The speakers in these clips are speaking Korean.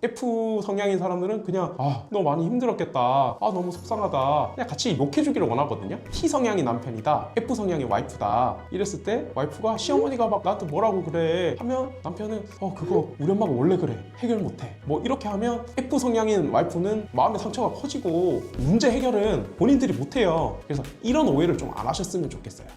F 성향인 사람들은 그냥 너 많이 힘들었겠다, 너무 속상하다, 그냥 같이 욕해주기를 원하거든요. T 성향이 남편이다, F 성향이 와이프다 이랬을 때 와이프가 시어머니가 막 나한테 뭐라고 그래 하면 남편은 그거 우리 엄마가 원래 그래, 해결 못해, 뭐 이렇게 하면 F 성향인 와이프는 마음의 상처가 커지고 문제 해결은 본인들이 못해요. 그래서 이런 오해를 좀 안 하셨으면 좋겠어요.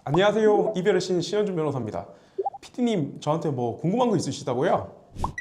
안녕하세요, 이별의 신 신현준 변호사입니다. PD님, 저한테 뭐 궁금한 거 있으시다고요?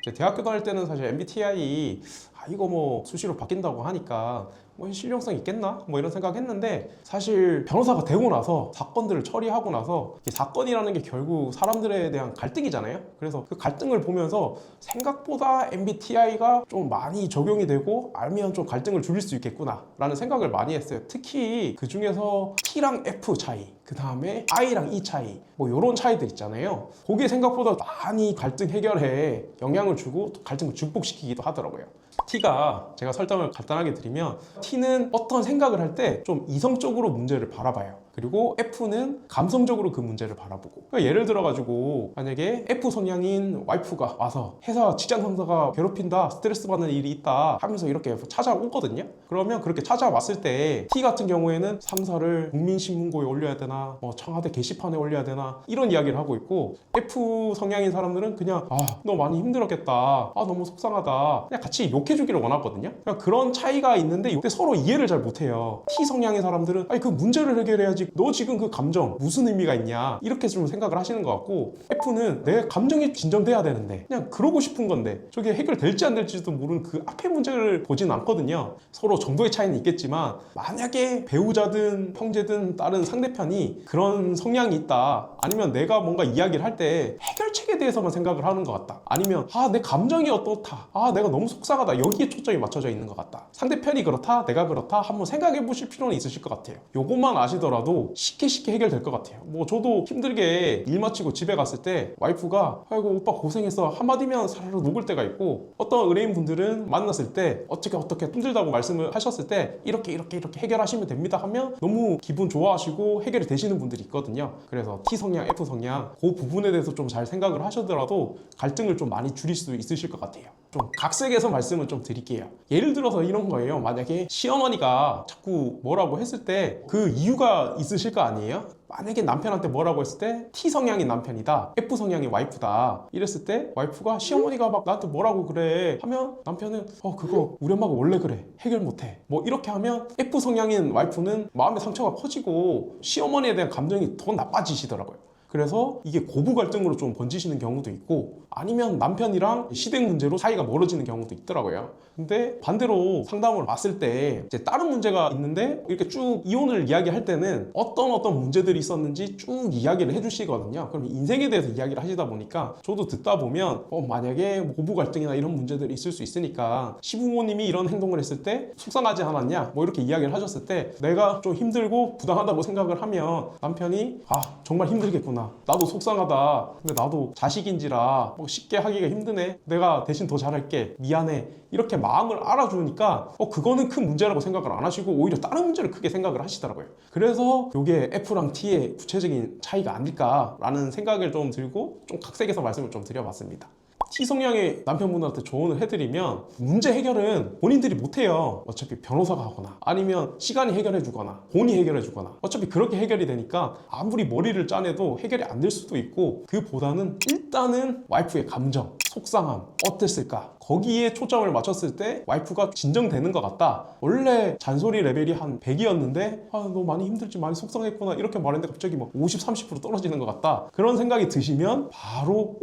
제 대학교 다닐 때는 사실 MBTI 이거 뭐 수시로 바뀐다고 하니까 뭐 실용성 있겠나? 뭐 이런 생각했는데, 사실 변호사가 되고 나서 사건들을 처리하고 나서 사건이라는 게 결국 사람들에 대한 갈등이잖아요. 그래서 그 갈등을 보면서 생각보다 MBTI가 좀 많이 적용이 되고 알면 좀 갈등을 줄일 수 있겠구나 라는 생각을 많이 했어요. 특히 그 중에서 T랑 F 차이, 그 다음에 I랑 E 차이, 뭐 이런 차이들 있잖아요. 그게 생각보다 많이 갈등 해결에 영향을 주고 또 갈등을 증폭시키기도 하더라고요. T가, 제가 설명을 간단하게 드리면, T는 어떤 생각을 할 때 좀 이성적으로 문제를 바라봐요. 그리고 F는 감성적으로 그 문제를 바라보고. 그러니까 예를 들어가지고 만약에 F 성향인 와이프가 와서 회사 직장 상사가 괴롭힌다, 스트레스 받는 일이 있다 하면서 이렇게 찾아오거든요. 그러면 그렇게 찾아왔을 때 T 같은 경우에는 상사를 국민신문고에 올려야 되나, 뭐 청와대 게시판에 올려야 되나, 이런 이야기를 하고 있고, F 성향인 사람들은 그냥 너 많이 힘들었겠다, 너무 속상하다, 그냥 같이 욕해주기를 원하거든요. 그러니까 그런 차이가 있는데 이때 서로 이해를 잘 못해요. T 성향의 사람들은 그 문제를 해결해야지, 너 지금 그 감정 무슨 의미가 있냐, 이렇게 좀 생각을 하시는 것 같고, F는 내 감정이 진정돼야 되는데 그냥 그러고 싶은 건데 저게 해결될지 안 될지도 모르는 그 앞에 문제를 보진 않거든요. 서로 정도의 차이는 있겠지만, 만약에 배우자든 형제든 다른 상대편이 그런 성향이 있다, 아니면 내가 뭔가 이야기를 할 때 해결책에 대해서만 생각을 하는 것 같다, 아니면 내 감정이 어떻다, 내가 너무 속상하다, 여기에 초점이 맞춰져 있는 것 같다, 상대편이 그렇다, 내가 그렇다, 한번 생각해 보실 필요는 있으실 것 같아요. 요것만 아시더라도 쉽게 해결될 것 같아요. 뭐 저도 힘들게 일 마치고 집에 갔을 때 와이프가 아이고 오빠 고생했어 한마디면 사르르 녹을 때가 있고, 어떤 의뢰인 분들은 만났을 때 어떻게 힘들다고 말씀을 하셨을 때 이렇게 해결하시면 됩니다 하면 너무 기분 좋아하시고 해결이 되시는 분들이 있거든요. 그래서 T 성향, F 성향, 그 부분에 대해서 좀 잘 생각을 하시더라도 갈등을 좀 많이 줄일 수 있으실 것 같아요. 좀 각색해서 말씀을 좀 드릴게요. 예를 들어서 이런 거예요. 만약에 시어머니가 자꾸 뭐라고 했을 때 그 이유가 있으실 거 아니에요? 만약에 남편한테 뭐라고 했을 때 T 성향이 남편이다, F 성향이 와이프다 이랬을 때 와이프가 시어머니가 막 나한테 뭐라고 그래 하면 남편은 그거 우리 엄마가 원래 그래, 해결 못해, 뭐 이렇게 하면 F 성향인 와이프는 마음의 상처가 커지고 시어머니에 대한 감정이 더 나빠지시더라고요. 그래서 이게 고부 갈등으로 좀 번지시는 경우도 있고, 아니면 남편이랑 시댁 문제로 사이가 멀어지는 경우도 있더라고요. 근데 반대로 상담을 왔을 때 이제 다른 문제가 있는데 이렇게 쭉 이혼을 이야기할 때는 어떤 문제들이 있었는지 쭉 이야기를 해주시거든요. 그럼 인생에 대해서 이야기를 하시다 보니까 저도 듣다 보면 만약에 고부 갈등이나 이런 문제들이 있을 수 있으니까 시부모님이 이런 행동을 했을 때 속상하지 않았냐, 뭐 이렇게 이야기를 하셨을 때 내가 좀 힘들고 부당하다고 생각을 하면 남편이 정말 힘들겠구나, 나도 속상하다, 근데 나도 자식인지라 쉽게 하기가 힘드네, 내가 대신 더 잘할게, 미안해, 이렇게 마음을 알아주니까 그거는 큰 문제라고 생각을 안 하시고 오히려 다른 문제를 크게 생각을 하시더라고요. 그래서 이게 F랑 T의 구체적인 차이가 아닐까라는 생각을 좀 들고 좀 각색해서 말씀을 좀 드려봤습니다. T 성향의 남편분한테 조언을 해드리면, 문제 해결은 본인들이 못해요. 어차피 변호사가 하거나 아니면 시간이 해결해 주거나 돈이 해결해 주거나 어차피 그렇게 해결이 되니까 아무리 머리를 짜내도 해결이 안 될 수도 있고, 그보다는 일단은 와이프의 감정, 속상함, 어땠을까, 거기에 초점을 맞췄을 때 와이프가 진정되는 것 같다, 원래 잔소리 레벨이 한 100이었는데 너 많이 힘들지, 많이 속상했구나 이렇게 말했는데 갑자기 막 50, 30% 떨어지는 것 같다, 그런 생각이 드시면 바로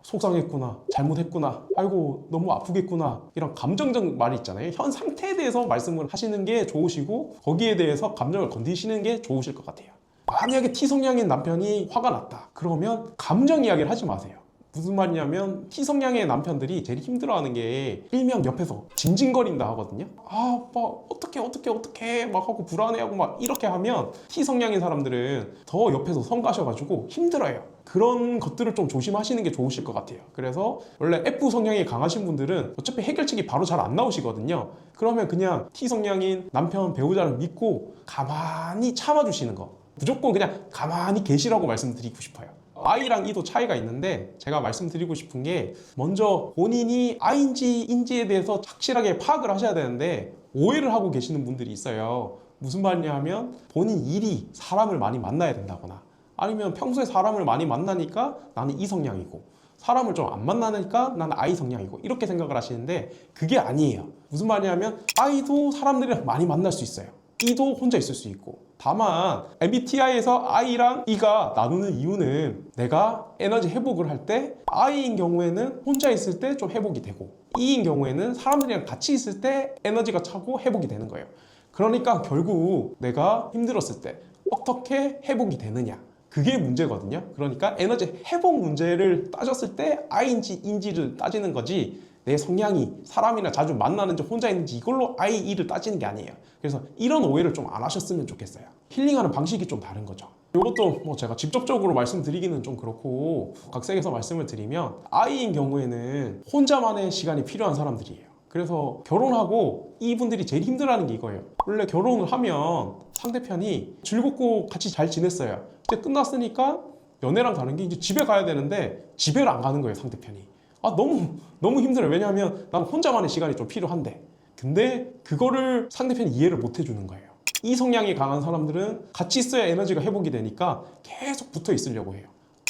속상했구나, 잘못했구나, 아이고 너무 아프겠구나, 이런 감정적 말이 있잖아요. 현 상태에 대해서 말씀을 하시는 게 좋으시고, 거기에 대해서 감정을 건드시는 게 좋으실 것 같아요. 만약에 T 성향인 남편이 화가 났다 그러면 감정 이야기를 하지 마세요. 무슨 말이냐면 T 성향의 남편들이 제일 힘들어하는 게 일명 옆에서 징징거린다 하거든요. 아, 막 어떻게 막 하고 불안해하고 막 이렇게 하면 T 성향의 사람들은 더 옆에서 성 가셔가지고 힘들어요. 그런 것들을 좀 조심하시는 게 좋으실 것 같아요. 그래서 원래 F 성향이 강하신 분들은 어차피 해결책이 바로 잘 안 나오시거든요. 그러면 그냥 T 성향인 남편 배우자를 믿고 가만히 참아주시는 거, 무조건 그냥 가만히 계시라고 말씀드리고 싶어요. I랑 E도 차이가 있는데 제가 말씀드리고 싶은 게 먼저 본인이 I인지 인지에 대해서 확실하게 파악을 하셔야 되는데 오해를 하고 계시는 분들이 있어요. 무슨 말이냐 하면 본인 일이 사람을 많이 만나야 된다거나 아니면 평소에 사람을 많이 만나니까 나는 E 성향이고 사람을 좀 안 만나니까 나는 I 성향이고 이렇게 생각을 하시는데 그게 아니에요. 무슨 말이냐면 I도 사람들이랑 많이 만날 수 있어요. E도 혼자 있을 수 있고 다만 MBTI에서 I랑 E가 나누는 이유는 내가 에너지 회복을 할 때 I인 경우에는 혼자 있을 때 좀 회복이 되고 E인 경우에는 사람들이랑 같이 있을 때 에너지가 차고 회복이 되는 거예요. 그러니까 결국 내가 힘들었을 때 어떻게 회복이 되느냐 그게 문제거든요. 그러니까 에너지 회복 문제를 따졌을 때 I인지 E인지를 따지는 거지 내 성향이 사람이랑 자주 만나는지 혼자 있는지 이걸로 I, E를 따지는 게 아니에요. 그래서 이런 오해를 좀 안 하셨으면 좋겠어요. 힐링하는 방식이 좀 다른 거죠. 이것도 뭐 제가 직접적으로 말씀드리기는 좀 그렇고 각색해서 말씀을 드리면 I인 경우에는 혼자만의 시간이 필요한 사람들이에요. 그래서 결혼하고 이분들이 제일 힘들어하는 게 이거예요. 원래 결혼을 하면 상대편이 즐겁고 같이 잘 지냈어요. 이제 끝났으니까 연애랑 다른 게 이제 집에 가야 되는데 집에를 안 가는 거예요, 상대편이. 아, 너무 힘들어요. 왜냐하면 난 혼자만의 시간이 좀 필요한데. 근데 그거를 상대편이 이해를 못 해주는 거예요. 이 성향이 강한 사람들은 같이 있어야 에너지가 회복이 되니까 계속 붙어 있으려고 해요.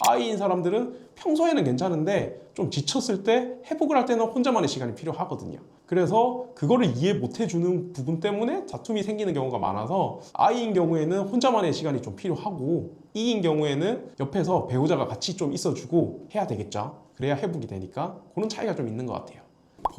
I인 사람들은 평소에는 괜찮은데 좀 지쳤을 때 회복을 할 때는 혼자만의 시간이 필요하거든요. 그래서 그거를 이해 못 해주는 부분 때문에 다툼이 생기는 경우가 많아서 I인 경우에는 혼자만의 시간이 좀 필요하고 E인 경우에는 옆에서 배우자가 같이 좀 있어주고 해야 되겠죠. 그래야 회복이 되니까 그런 차이가 좀 있는 것 같아요.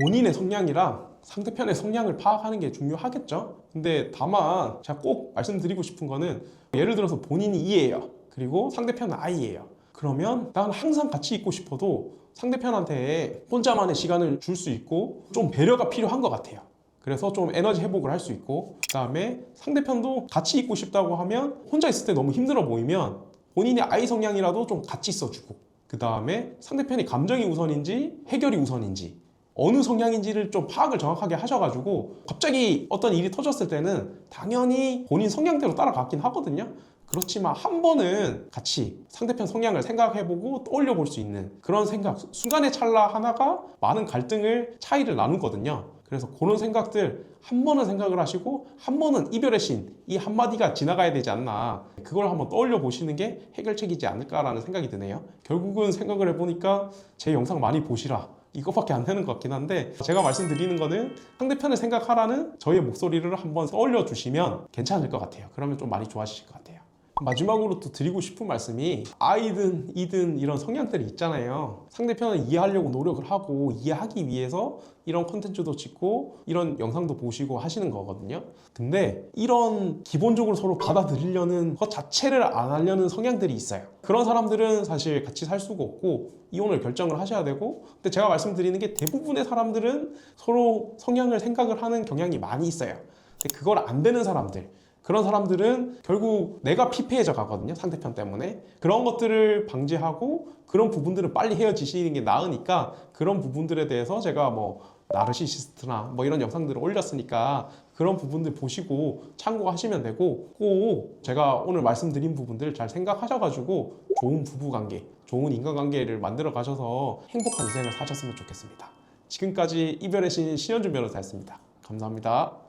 본인의 성향이랑 상대편의 성향을 파악하는 게 중요하겠죠. 근데 다만 제가 꼭 말씀드리고 싶은 거는 예를 들어서 본인이 E예요. 그리고 상대편은 I예요. 그러면 난 항상 같이 있고 싶어도 상대편한테 혼자만의 시간을 줄 수 있고 좀 배려가 필요한 것 같아요. 그래서 좀 에너지 회복을 할 수 있고 그 다음에 상대편도 같이 있고 싶다고 하면 혼자 있을 때 너무 힘들어 보이면 본인이 I 성향이라도 좀 같이 있어주고 그 다음에 상대편이 감정이 우선인지 해결이 우선인지 어느 성향인지를 좀 파악을 정확하게 하셔가지고 갑자기 어떤 일이 터졌을 때는 당연히 본인 성향대로 따라갔긴 하거든요. 그렇지만 한 번은 같이 상대편 성향을 생각해보고 떠올려 볼 수 있는 그런 생각, 순간의 찰나 하나가 많은 갈등을, 차이를 나누거든요. 그래서 그런 생각들 한 번은 생각을 하시고 한 번은 이별의 신, 이 한마디가 지나가야 되지 않나, 그걸 한번 떠올려 보시는 게 해결책이지 않을까라는 생각이 드네요. 결국은 생각을 해보니까 제 영상 많이 보시라, 이것밖에 안 되는 것 같긴 한데, 제가 말씀드리는 거는 상대편을 생각하라는 저의 목소리를 한번 떠올려 주시면 괜찮을 것 같아요. 그러면 좀 많이 좋아지실 것 같아요. 마지막으로 또 드리고 싶은 말씀이, I든 E든 이런 성향들이 있잖아요. 상대편을 이해하려고 노력을 하고 이해하기 위해서 이런 콘텐츠도 찍고 이런 영상도 보시고 하시는 거거든요. 근데 이런 기본적으로 서로 받아들이려는 것 자체를 안 하려는 성향들이 있어요. 그런 사람들은 사실 같이 살 수가 없고 이혼을 결정을 하셔야 되고, 근데 제가 말씀드리는 게 대부분의 사람들은 서로 성향을 생각을 하는 경향이 많이 있어요. 근데 그걸 안 되는 사람들, 그런 사람들은 결국 내가 피폐해져 가거든요, 상대편 때문에. 그런 것들을 방지하고 그런 부분들은 빨리 헤어지시는 게 나으니까 그런 부분들에 대해서 제가 뭐 나르시시스트나 뭐 이런 영상들을 올렸으니까 그런 부분들 보시고 참고하시면 되고, 꼭 제가 오늘 말씀드린 부분들 잘 생각하셔가지고 좋은 부부관계, 좋은 인간관계를 만들어 가셔서 행복한 인생을 사셨으면 좋겠습니다. 지금까지 이별의 신 신현준 변호사였습니다. 감사합니다.